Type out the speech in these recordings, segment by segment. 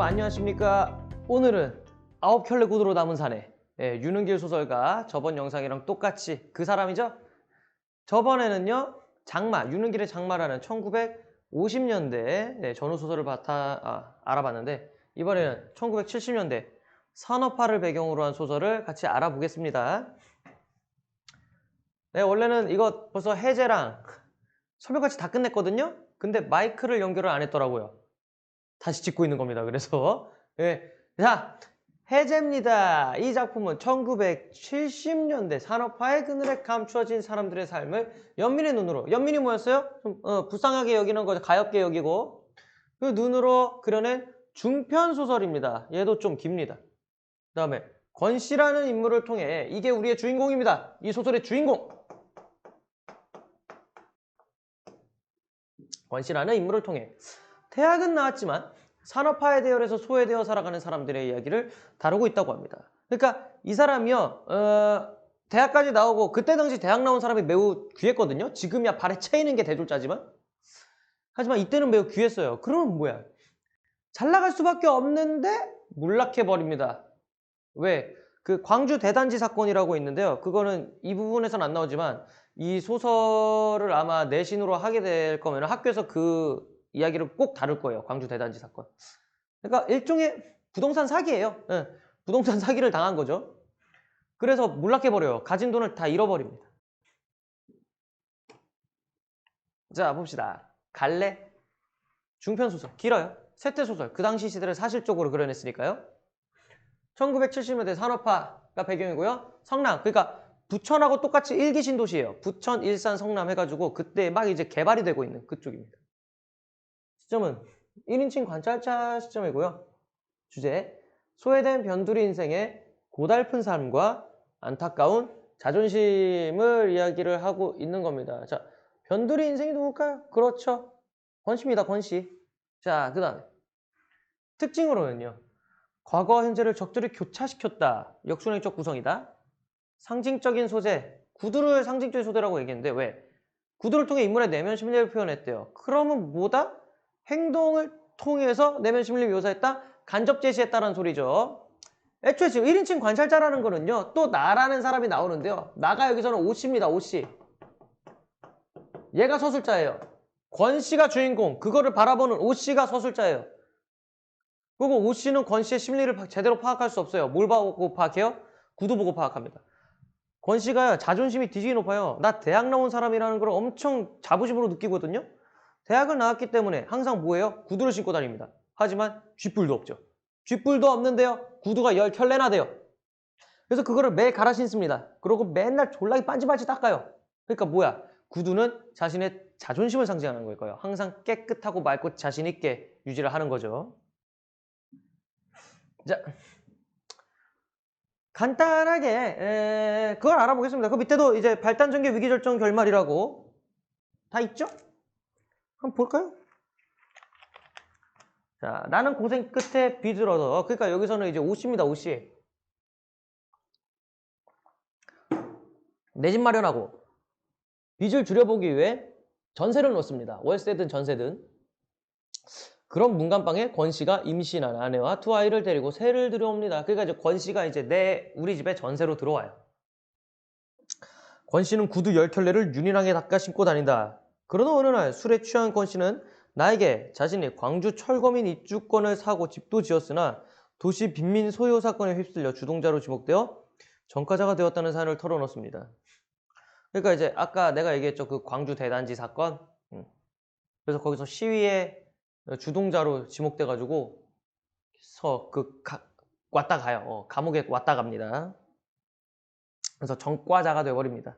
여러분 안녕하십니까. 오늘은 9켤레 구두로 남은 사내, 윤은길 소설가 저번 영상이랑 똑같이 그 사람이죠. 저번에는요 윤은길의 장마라는 1950년대 전후 소설을 알아봤는데, 이번에는 1970년대 산업화를 배경으로 한 소설을 같이 알아보겠습니다. 네, 원래는 이거 벌써 해제랑 설명까지 다 끝냈거든요. 근데 마이크를 연결을 안 했더라고요. 다시 찍고 있는 겁니다. 그래서 자, 해제입니다. 이 작품은 1970년대 산업화의 그늘에 감추어진 사람들의 삶을 연민의 눈으로, 연민이 뭐였어요? 좀 불쌍하게 여기는 거죠. 가엾게 여기고 그 눈으로 그려낸 중편 소설입니다. 얘도 좀 깁니다. 그 다음에 권씨라는 인물을 통해, 이게 우리의 주인공입니다. 이 소설의 주인공 권씨라는 인물을 통해 대학은 나왔지만 산업화의 대열에서 소외되어 살아가는 사람들의 이야기를 다루고 있다고 합니다. 그러니까 이 사람이요, 대학까지 나오고, 그때 당시 대학 나온 사람이 매우 귀했거든요. 지금이야 발에 채이는 게 대졸자지만, 하지만 이때는 매우 귀했어요. 그러면 뭐야? 잘 나갈 수밖에 없는데 몰락해버립니다. 왜? 그 광주 대단지 사건이라고 있는데요. 그거는 이 부분에서는 안 나오지만 이 소설을 아마 내신으로 하게 될 거면 학교에서 그 이야기를 꼭 다룰 거예요. 광주 대단지 사건. 그러니까 일종의 부동산 사기예요. 부동산 사기를 당한 거죠. 그래서 몰락해버려요. 가진 돈을 다 잃어버립니다. 자, 봅시다. 갈래? 중편소설. 길어요. 세태소설. 그 당시 시대를 사실적으로 그려냈으니까요. 1970년대 산업화가 배경이고요. 성남, 그러니까 부천하고 똑같이 1기 신도시예요. 부천, 일산, 성남 해가지고 그때 막 이제 개발이 되고 있는 그쪽입니다. 시점은 1인칭 관찰자 시점이고요. 주제, 소외된 변두리 인생의 고달픈 삶과 안타까운 자존심을 이야기를 하고 있는 겁니다. 자, 변두리 인생이 누굴까요? 그렇죠. 권씨입니다. 권씨. 자, 그 다음에 특징으로는요, 과거와 현재를 적절히 교차시켰다. 역순행적 구성이다. 상징적인 소재, 구두를 상징적인 소재라고 얘기했는데, 왜? 구두를 통해 인물의 내면 심리를 표현했대요. 그러면 뭐다? 행동을 통해서 내면 심리를 묘사했다? 간접 제시했다는 소리죠. 애초에 지금 1인칭 관찰자라는 거는요, 또 나라는 사람이 나오는데요. 나가 여기서는 오씨입니다. 오씨. 얘가 서술자예요. 권씨가 주인공, 그거를 바라보는 오씨가 서술자예요. 그리고 오씨는 권씨의 심리를 제대로 파악할 수 없어요. 뭘 보고 파악해요? 구두 보고 파악합니다. 권씨가 자존심이 뒤지게 높아요. 나 대학 나온 사람이라는 걸 엄청 자부심으로 느끼거든요. 대학을 나왔기 때문에 항상 뭐예요? 구두를 신고 다닙니다. 하지만 쥐뿔도 없죠. 쥐뿔도 없는데요, 구두가 10켤레나 돼요. 그래서 그거를 매일 갈아 신습니다. 그리고 맨날 졸라게 반지반지 닦아요. 그러니까 뭐야? 구두는 자신의 자존심을 상징하는 거예요. 항상 깨끗하고 맑고 자신 있게 유지를 하는 거죠. 자, 간단하게 그걸 알아보겠습니다. 그 밑에도 이제 발단전개 위기절정 결말이라고 다 있죠? 한번 볼까요? 자, 나는 고생 끝에 빚을 얻어. 그러니까 여기서는 이제 오씨입니다. 오씨. 내 집 마련하고 빚을 줄여보기 위해 전세를 놓습니다. 월세든 전세든. 그런 문간방에 권씨가 임신한 아내와 두 아이를 데리고 세를 들여옵니다. 그러니까 이제 권씨가 이제 우리 집에 전세로 들어와요. 권씨는 구두 10켤레를 윤희랑에 닦아 신고 다닌다. 그러나 어느 날 술에 취한 권씨는 나에게 자신이 광주 철거민 입주권을 사고 집도 지었으나 도시 빈민 소요 사건에 휩쓸려 주동자로 지목되어 전과자가 되었다는 사연을 털어놓습니다. 그러니까 이제 아까 내가 얘기했죠. 그 광주 대단지 사건. 그래서 거기서 시위에 주동자로 지목돼가지고 왔다 가요. 감옥에 왔다 갑니다. 그래서 전과자가 돼버립니다.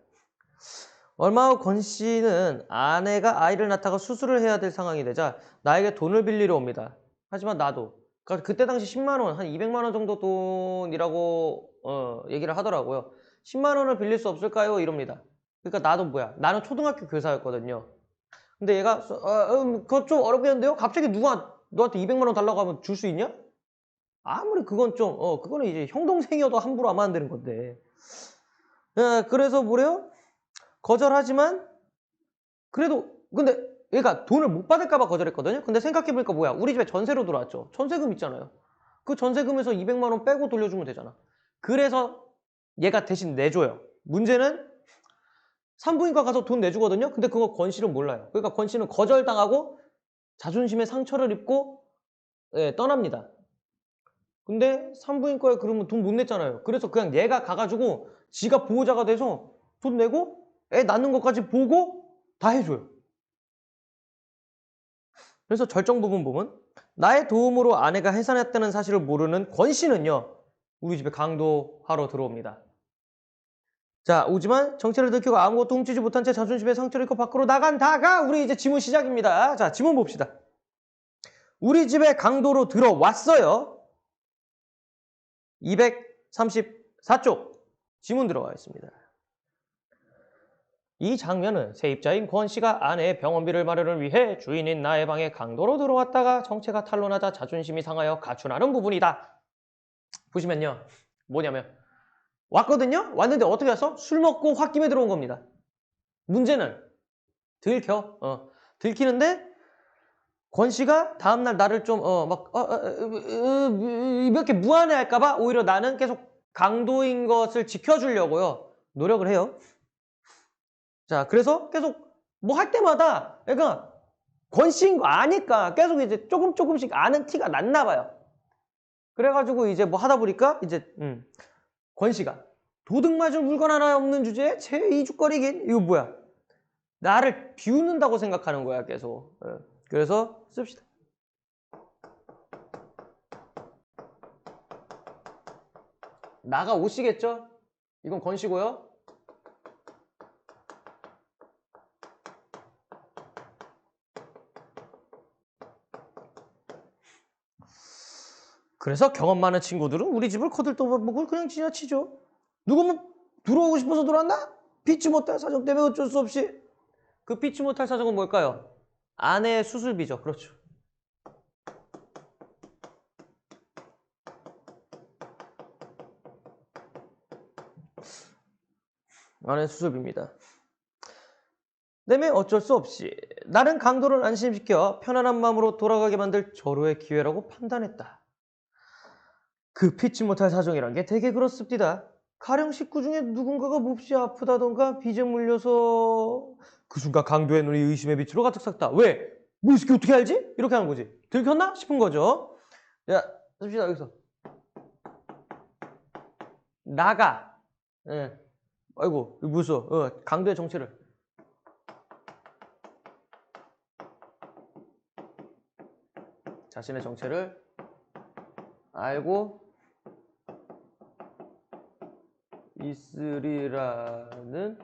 얼마 후 권 씨는 아내가 아이를 낳다가 수술을 해야 될 상황이 되자 나에게 돈을 빌리러 옵니다. 하지만 나도, 그러니까 그때 당시 10만 원, 한 200만 원 정도 돈이라고 얘기를 하더라고요. 10만 원을 빌릴 수 없을까요? 이럽니다. 그러니까 나도 뭐야, 나는 초등학교 교사였거든요. 근데 얘가 그거 좀 어렵겠는데요? 갑자기 누가 너한테 200만 원 달라고 하면 줄 수 있냐? 아무리 그건 좀 그거는 이제 형 동생이어도 함부로 하면 안 되는 건데. 그래서 뭐래요? 거절하지만 그래도 근데 그러니까 돈을 못 받을까 봐 거절했거든요. 근데 생각해보니까 뭐야, 우리 집에 전세로 들어왔죠. 전세금 있잖아요. 그 전세금에서 200만 원 빼고 돌려주면 되잖아. 그래서 얘가 대신 내줘요. 문제는 산부인과 가서 돈 내주거든요. 근데 그거 권 씨는 몰라요. 그러니까 권 씨는 거절당하고 자존심에 상처를 입고 떠납니다. 근데 산부인과에 그러면 돈 못 냈잖아요. 그래서 그냥 얘가 가가지고 지가 보호자가 돼서 돈 내고 애 낳는 것까지 보고 다 해줘요. 그래서 절정 부분 보면 나의 도움으로 아내가 해산했다는 사실을 모르는 권 씨는요, 우리 집에 강도하러 들어옵니다. 자, 오지만 정체를 들키고 아무것도 훔치지 못한 채 자존심에 상처를 입고 밖으로 나간다가 우리 이제 지문 시작입니다. 자, 지문 봅시다. 우리 집에 강도로 들어왔어요. 234쪽 지문 들어가 있습니다. 이 장면은 세입자인 권 씨가 아내의 병원비를 마련을 위해 주인인 나의 방에 강도로 들어왔다가 정체가 탄로나자 자존심이 상하여 가출하는 부분이다. 보시면요, 뭐냐면 왔거든요? 왔는데 어떻게 왔어? 술 먹고 홧김에 들어온 겁니다. 문제는 들키는데 권 씨가 다음날 나를 좀 이렇게 무안해할까봐 오히려 나는 계속 강도인 것을 지켜주려고요 노력을 해요. 자, 그래서 계속 뭐 할 때마다 그러니까 권 씨인 거 아니까 계속 이제 조금씩 아는 티가 났나 봐요. 그래가지고 이제 뭐 하다 보니까 이제 권 씨가 도둑 맞을 물건 하나 없는 주제에 제 이죽거리긴 이거 뭐야? 나를 비웃는다고 생각하는 거야 계속. 그래서 씁시다. 나가오시겠죠? 이건 권 씨고요. 그래서 경험 많은 친구들은 우리 집을 거들떠보고 그냥 지나치죠. 누구면 들어오고 싶어서 들어왔나? 피치 못할 사정 때문에 어쩔 수 없이. 그 피치 못할 사정은 뭘까요? 아내의 수술비죠. 그렇죠. 아내의 수술비입니다. 때문에 어쩔 수 없이 나는 강도를 안심시켜 편안한 마음으로 돌아가게 만들 절호의 기회라고 판단했다. 그 피치 못할 사정이란 게 되게 그렇습니다. 가령 식구 중에 누군가가 몹시 아프다던가 빚에 물려서 그 순간 강도의 눈이 의심의 빛으로 가득 찼다. 왜? 뭐 이 새끼 어떻게 알지? 이렇게 하는 거지. 들켰나? 싶은 거죠. 자, 씁시다 여기서. 나가. 예. 아이고, 이거 무서. 강도의 정체를. 자신의 정체를 알고 있으리라는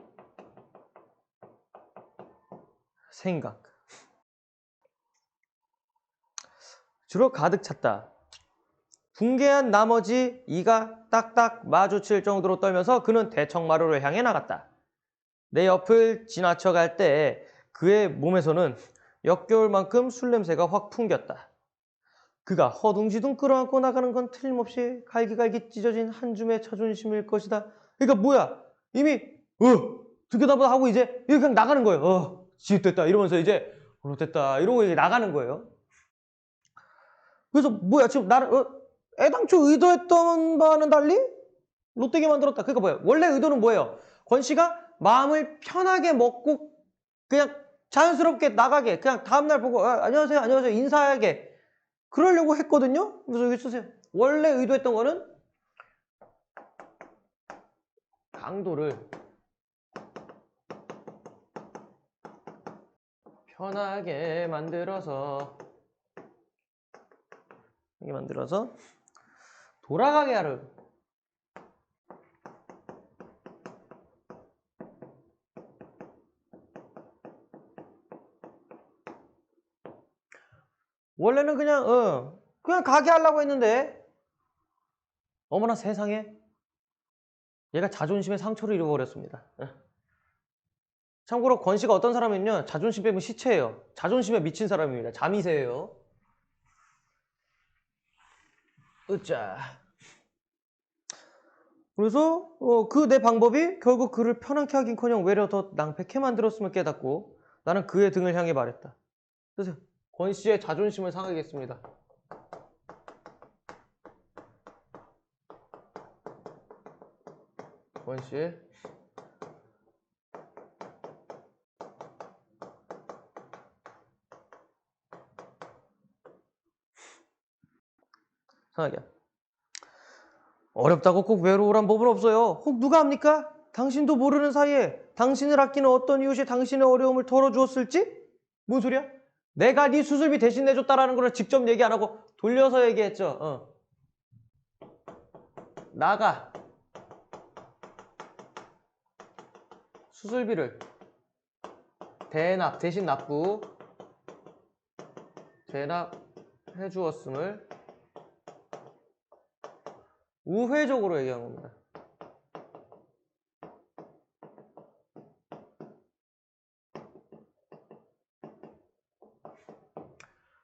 생각. 주로 가득 찼다. 붕괴한 나머지 이가 딱딱 마주칠 정도로 떨면서 그는 대청마루를 향해 나갔다. 내 옆을 지나쳐갈 때 그의 몸에서는 역겨울 만큼 술 냄새가 확 풍겼다. 그가 허둥지둥 끌어안고 나가는 건 틀림없이 갈기갈기 찢어진 한 줌의 자존심일 것이다. 그러니까 뭐야? 이미 들켜다보다 하고 이제 그냥 나가는 거예요. 지읒됐다 이러면서 이제 됐다 이러고 이제 나가는 거예요. 그래서 뭐야 지금 나를 애당초 의도했던 바와는 달리 롯되게 만들었다. 그러니까 뭐야? 원래 의도는 뭐예요? 권 씨가 마음을 편하게 먹고 그냥 자연스럽게 나가게 그냥 다음날 보고 안녕하세요 안녕하세요 인사하게 그러려고 했거든요. 그래서 여기 쓰세요. 원래 의도했던 거는 강도를 편하게 만들어서 돌아가게 하려. 원래는 그냥 가게 하려고 했는데 어머나 세상에 얘가 자존심에 상처를 입어버렸습니다. 참고로 권 씨가 어떤 사람이면요 자존심 빼면 시체예요. 자존심에 미친 사람입니다. 자미새예요. 으짜. 그래서 그 내 방법이 결국 그를 편안케 하긴커녕 외려 더 낭패케 만들었음을 깨닫고 나는 그의 등을 향해 말했다. 쓰세요. 권 씨의 자존심을 상하겠습니다. 권 씨의 상하게. 어렵다고 꼭 외로우란 법은 없어요. 혹 누가 합니까? 당신도 모르는 사이에 당신을 아끼는 어떤 이웃이 당신의 어려움을 털어주었을지? 뭔 소리야? 내가 네 수술비 대신 내줬다라는 걸 직접 얘기 안 하고 돌려서 얘기했죠. 나가 수술비를 대신 납부 대납해 주었음을 우회적으로 얘기한 겁니다.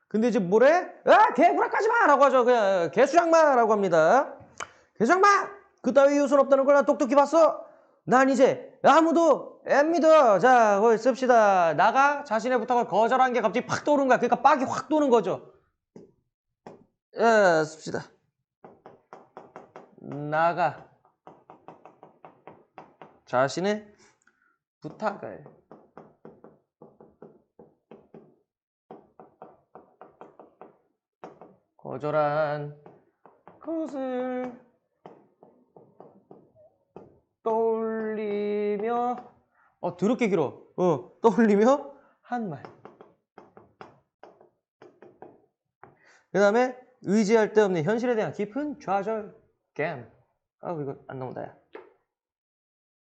근데 이제 뭐래? 아, 개구라까지 마! 라고 하죠. 그냥 개수작마! 라고 합니다. 개수작마! 그따위 이웃은 없다는 걸 난 똑똑히 봤어. 난 이제 아무도 안 믿어. 자, 거기 씁시다. 나가 자신의 부탁을 거절한 게 갑자기 팍 떠오른 거야. 그러니까 빡이 확 도는 거죠. 씁시다. 나가 자신의 부탁을 거절한 것을 떠올리며 더럽게 길어. 떠올리며 한 말. 그 다음에 의지할 데 없는 현실에 대한 깊은 좌절감. 이거 안 나온다 야.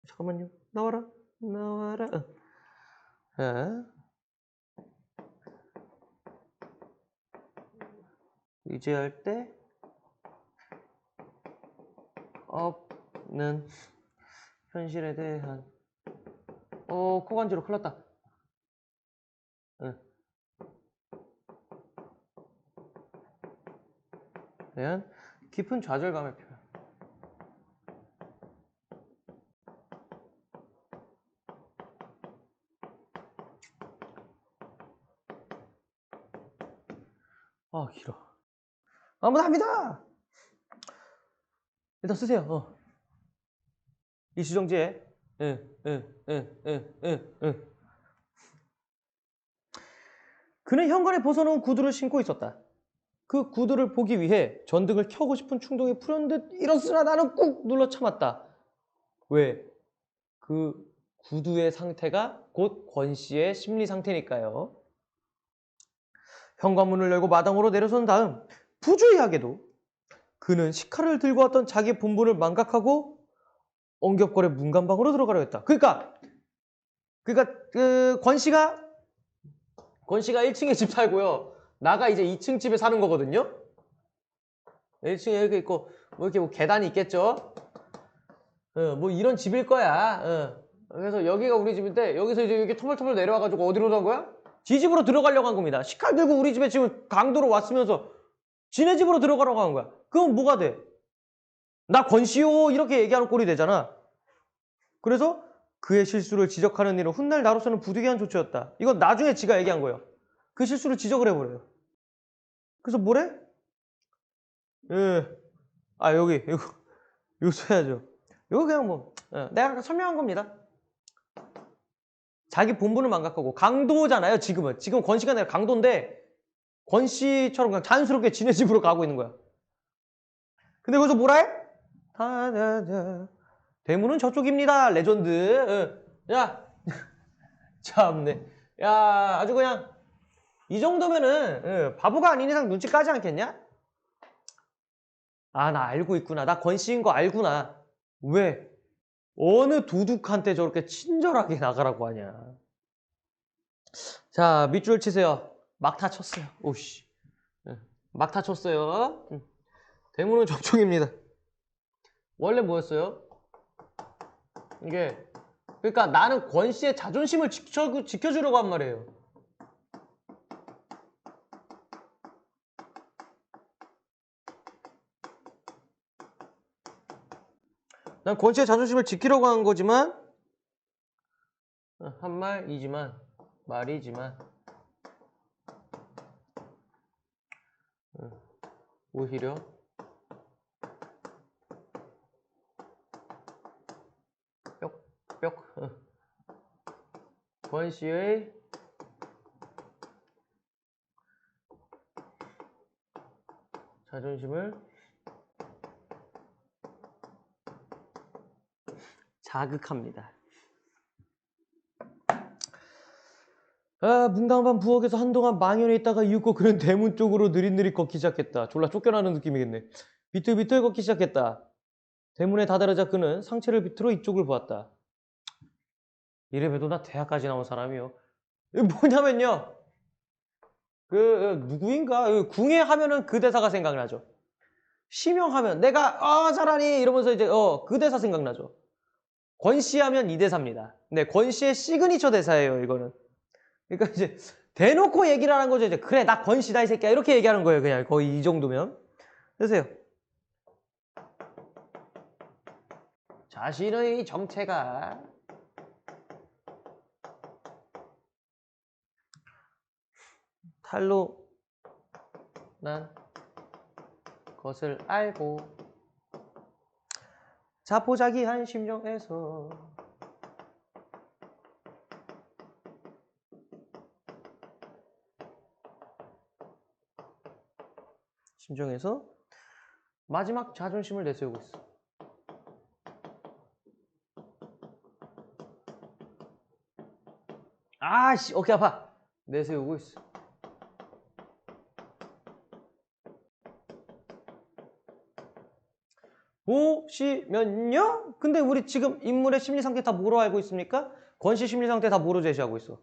잠깐만요. 나와라. 의지할 데 없는 현실에 대한 코간지로 큰일 났다. 대한 깊은 좌절감의 표현. 길어. 아무나 합니다. 일단 쓰세요. 일시정지에 그는 현관에 벗어놓은 구두를 신고 있었다. 그 구두를 보기 위해 전등을 켜고 싶은 충동이 풀었는데 이렇으나 나는 꾹 눌러 참았다. 왜? 그 구두의 상태가 곧 권 씨의 심리 상태니까요. 현관문을 열고 마당으로 내려선 다음 부주의하게도 그는 식칼을 들고 왔던 자기 본분을 망각하고 엉겹거려 문간방으로 들어가려 했다. 그러니까 권 씨가 1층에 집 살고요. 나가 이제 2층 집에 사는 거거든요. 1층에 이렇게 있고 이렇게 계단이 있겠죠. 뭐 이런 집일 거야. 그래서 여기가 우리 집인데 여기서 이제 이렇게 터물터물 내려와가지고 어디로 간 거야? 지 집으로 들어가려고 한 겁니다. 식칼 들고 우리 집에 지금 강도로 왔으면서 지네 집으로 들어가려고 한 거야. 그건 뭐가 돼? 나 권씨요 이렇게 얘기하는 꼴이 되잖아. 그래서 그의 실수를 지적하는 일은 훗날 나로서는 부득이한 조치였다. 이건 나중에 지가 얘기한 거예요. 그 실수를 지적을 해버려요. 그래서 뭐래? 여기 이거 써야죠. 이거 그냥 내가 설명한 겁니다. 자기 본분을 망각하고 강도잖아요. 지금 권씨가 아니라 강도인데 권씨처럼 그냥 자연스럽게 지네 집으로 가고 있는 거야. 근데 거기서 뭐라 해? 대문은 저쪽입니다. 레전드. 야 참네. 야 아주 그냥 이 정도면은 바보가 아닌 이상 눈치 까지 않겠냐? 나 알고 있구나. 나 권씨인 거 알구나. 왜? 어느 도둑한테 저렇게 친절하게 나가라고 하냐. 자, 밑줄 치세요. 막타 쳤어요. 오씨. 막타 쳤어요. 대문은 저쪽입니다. 원래 뭐였어요? 이게 그러니까 나는 권씨의 자존심을 지켜주려고 한 말이에요. 난 권씨의 자존심을 지키려고 한 거지만 한 말이지만 말이지만 오히려 뾱뾱 권 씨의 자존심을 자극합니다. 문당반 부엌에서 한동안 망연해 있다가 이윽고 그는 대문 쪽으로 느릿느릿 걷기 시작했다. 졸라 쫓겨나는 느낌이겠네. 비틀비틀 걷기 시작했다. 대문에 다다르자 그는 상체를 비틀어 이쪽을 보았다. 이래봬도 나 대학까지 나온 사람이요. 이게 뭐냐면요. 누구인가? 궁예 하면은 그 대사가 생각나죠. 시명하면 내가 잘하니 이러면서 이제 그 대사 생각나죠. 권씨 하면 이 대사입니다. 네, 권씨의 시그니처 대사예요, 이거는. 그러니까 이제 대놓고 얘기를 하는 거죠. 이제 그래, 나 권씨다 이 새끼야. 이렇게 얘기하는 거예요. 그냥 거의 이 정도면. 그러세요. 자신의 정체가 탈로 난 것을 알고 자포자기한 심정에서 마지막 자존심을 내세우고 있어. 아씨, 어깨 아파. 내세우고 있어. 보시면요? 근데 우리 지금 인물의 심리 상태 다 뭐로 알고 있습니까? 권씨 심리 상태 다 뭐로 제시하고 있어?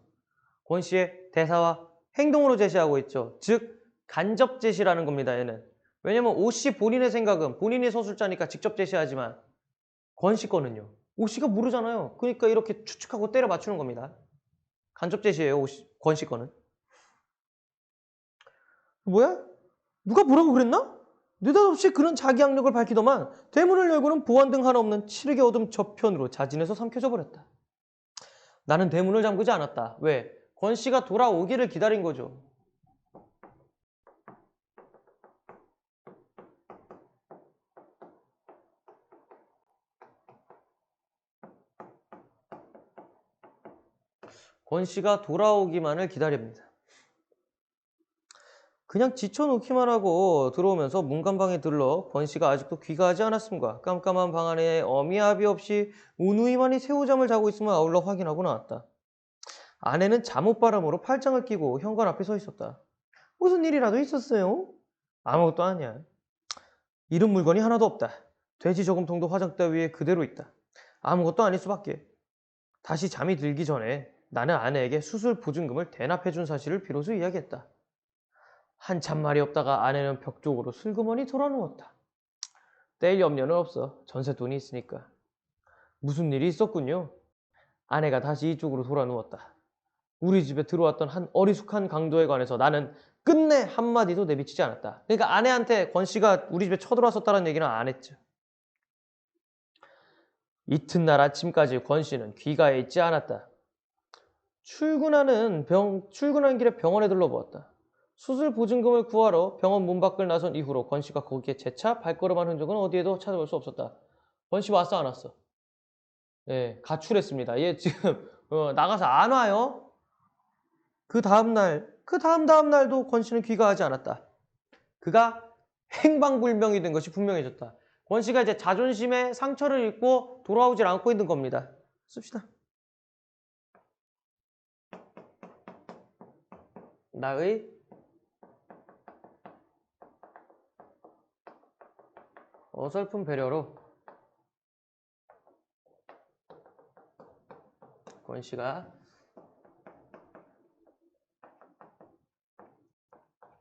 권씨의 대사와 행동으로 제시하고 있죠. 즉 간접 제시라는 겁니다. 얘는. 왜냐면 오씨 본인의 생각은 본인이 서술자니까 직접 제시하지만 권씨 거는요. 오씨가 모르잖아요. 그러니까 이렇게 추측하고 때려 맞추는 겁니다. 간접 제시예요. 권씨 거는. 뭐야? 누가 뭐라고 그랬나? 느닷없이 그런 자기 악력을 밝히더만 대문을 열고는 보안 등 하나 없는 칠흑의 어둠 저편으로 자진해서 삼켜져 버렸다. 나는 대문을 잠그지 않았다. 왜? 권 씨가 돌아오기를 기다린 거죠. 권 씨가 돌아오기만을 기다립니다. 그냥 지쳐놓기만 하고 들어오면서 문간방에 들러 권 씨가 아직도 귀가하지 않았음과 깜깜한 방 안에 어미아비 없이 우누이만이 새우잠을 자고 있음을 아울러 확인하고 나왔다. 아내는 잠옷바람으로 팔짱을 끼고 현관 앞에 서 있었다. 무슨 일이라도 있었어요? 아무것도 아니야. 잃은 물건이 하나도 없다. 돼지 저금통도 화장대 위에 그대로 있다. 아무것도 아닐 수밖에. 다시 잠이 들기 전에 나는 아내에게 수술 보증금을 대납해준 사실을 비로소 이야기했다. 한참 말이 없다가 아내는 벽 쪽으로 슬그머니 돌아누웠다. 떼일 염려는 없어. 전세돈이 있으니까. 무슨 일이 있었군요. 아내가 다시 이쪽으로 돌아누웠다. 우리 집에 들어왔던 한 어리숙한 강도에 관해서 나는 끝내 한마디도 내비치지 않았다. 그러니까 아내한테 권 씨가 우리 집에 쳐들어왔었다는 얘기는 안 했죠. 이튿날 아침까지 권 씨는 귀가에 있지 않았다. 출근하는 길에 병원에 들러보았다. 수술 보증금을 구하러 병원 문 밖을 나선 이후로 권 씨가 거기에 재차 발걸음한 흔적은 어디에도 찾아볼 수 없었다. 권 씨 왔어 안 왔어? 예, 가출했습니다. 얘 지금 나가서 안 와요. 그 다음 날도 권 씨는 귀가하지 않았다. 그가 행방불명이 된 것이 분명해졌다. 권 씨가 이제 자존심에 상처를 입고 돌아오질 않고 있는 겁니다. 씁시다. 나의 어설픈 배려로 권 씨가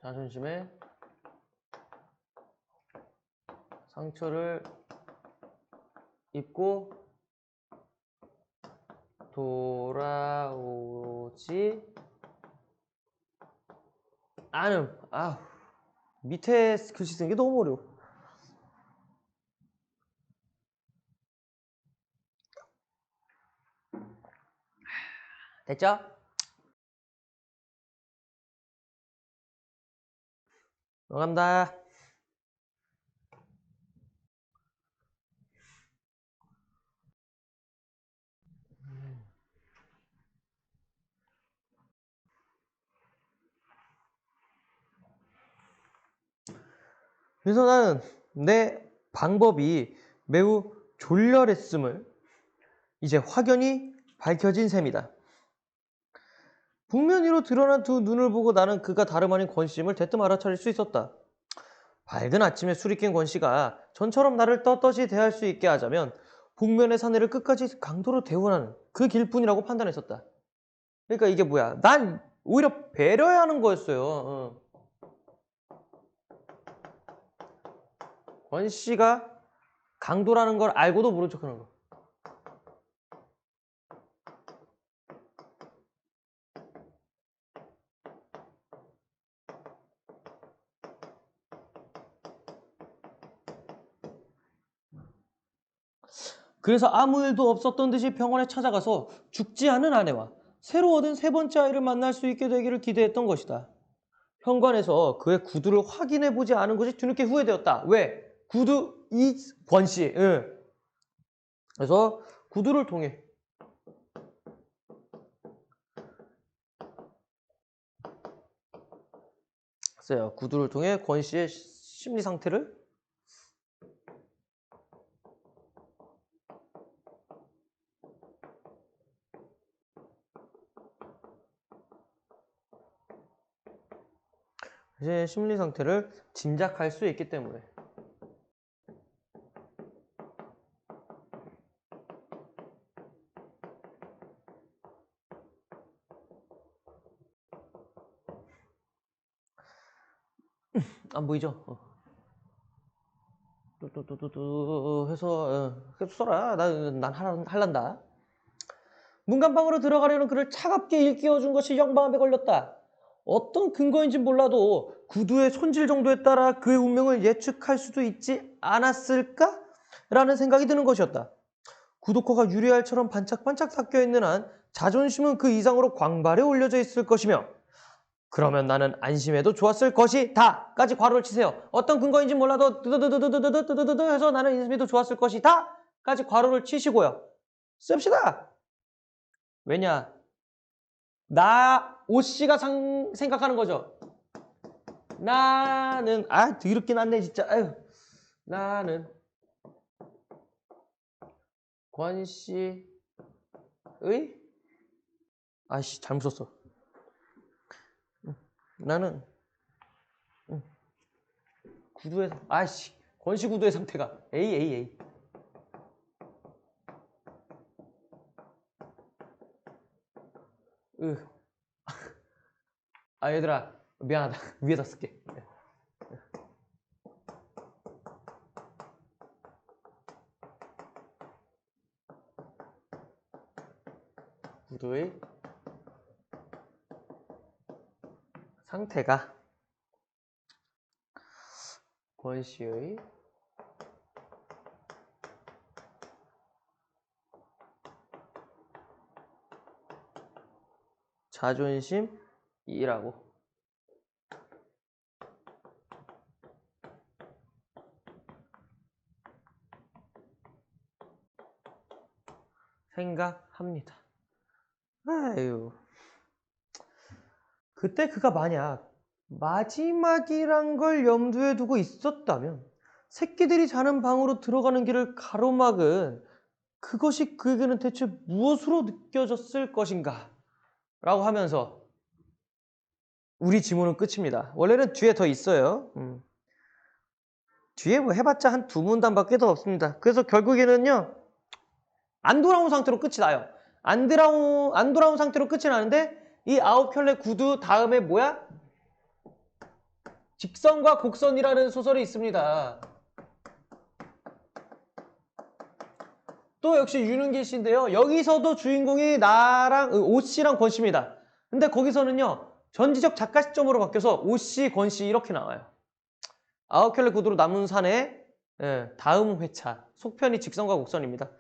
자존심에 상처를 입고 돌아오지 않음. 밑에 글씨 쓰는 게 너무 어려워. 됐죠? 넘어간다. 그래서 나는 내 방법이 매우 졸렬했음을 이제 확연히 밝혀진 셈이다. 북면 위로 드러난 두 눈을 보고 나는 그가 다름 아닌 권씨임을 대뜸 알아차릴 수 있었다. 밝은 아침에 술이 깬 권씨가 전처럼 나를 떳떳이 대할 수 있게 하자면 북면의 사내를 끝까지 강도로 대우하는 그 길뿐이라고 판단했었다. 그러니까 이게 뭐야? 난 오히려 배려해야 하는 거였어요. 권씨가 강도라는 걸 알고도 모른 척하는 거. 그래서 아무 일도 없었던 듯이 병원에 찾아가서 죽지 않은 아내와 새로 얻은 세 번째 아이를 만날 수 있게 되기를 기대했던 것이다. 현관에서 그의 구두를 확인해보지 않은 것이 뒤늦게 후회되었다. 왜? 구두 이 권씨. 응. 그래서 구두를 통해 구두를 통해 권씨의 심리 상태를 이제 심리 상태를 짐작할 수 있기 때문에. 안 보이죠? 뚜뚜뚜뚜뚜 해서 써라. 난 할란다. 문간방으로 들어가려는 그를 차갑게 일깨워준 것이 영방함에 걸렸다. 어떤 근거인지 몰라도 구두의 손질 정도에 따라 그의 운명을 예측할 수도 있지 않았을까? 라는 생각이 드는 것이었다. 구두코가 유리알처럼 반짝반짝 닦여있는 한 자존심은 그 이상으로 광발에 올려져 있을 것이며 그러면 나는 안심해도 좋았을 것이다 까지 괄호를 치세요. 어떤 근거인지 몰라도 드드드드드드드드드드 해서 나는 안심해도 좋았을 것이다 까지 괄호를 치시고요. 씁시다. 왜냐? 오씨가 생각하는 거죠. 나는 더럽게 났네 진짜. 아유. 나는 권씨의 아이씨 잘못 썼어. 나는 구두의 권씨 구두의 상태가 A 얘들아 미안하다. 위에다 쓸게. 구두의 상태가 권씨의 자존심이라고 생각합니다. 아유. 그때 그가 만약 마지막이란 걸 염두에 두고 있었다면 새끼들이 자는 방으로 들어가는 길을 가로막은 그것이 그에게는 대체 무엇으로 느껴졌을 것인가? 라고 하면서 우리 지문은 끝입니다. 원래는 뒤에 더 있어요. 뒤에 뭐 해봤자 한 두 문단밖에 더 없습니다. 그래서 결국에는요. 안 돌아온 상태로 끝이 나요. 안 돌아온 상태로 끝이 나는데 이 9켤레 구두 다음에 뭐야? 직선과 곡선이라는 소설이 있습니다. 또 역시 윤은길 씨인데요. 여기서도 주인공이 나랑 오씨랑 권씨입니다. 근데 거기서는요. 전지적 작가 시점으로 바뀌어서 오씨, 권씨 이렇게 나와요. 9켤레 구두로 남은 산의 다음 회차 속편이 직선과 곡선입니다.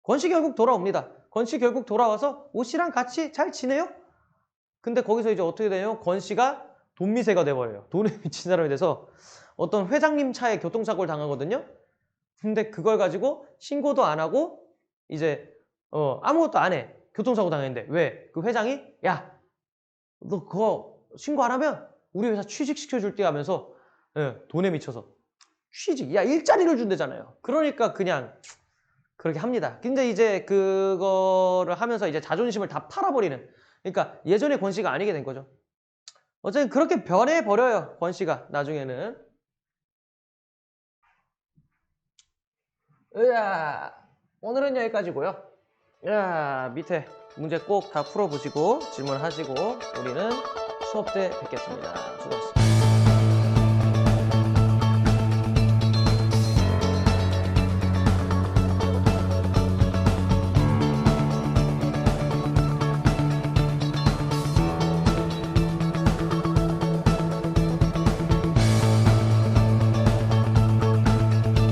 권씨 결국 돌아옵니다. 권씨 결국 돌아와서 오씨랑 같이 잘 지내요? 근데 거기서 이제 어떻게 되냐면 권씨가 돈미세가 돼버려요. 돈에 미친 사람이 돼서 어떤 회장님 차에 교통사고를 당하거든요. 근데 그걸 가지고 신고도 안 하고 이제 아무것도 안 해. 교통사고 당했는데 왜? 그 회장이 야, 너 그거 신고 안 하면 우리 회사 취직시켜줄게 하면서 돈에 미쳐서 취직, 야 일자리를 준대잖아요. 그러니까 그냥 그렇게 합니다. 근데 이제 그거를 하면서 이제 자존심을 다 팔아버리는, 그러니까 예전의 권 씨가 아니게 된 거죠. 어쨌든 그렇게 변해버려요, 권 씨가 나중에는. 으아, 오늘은 여기까지고요. 야, 밑에 문제 꼭 다 풀어보시고 질문하시고 우리는 수업 때 뵙겠습니다. 수고하셨습니다.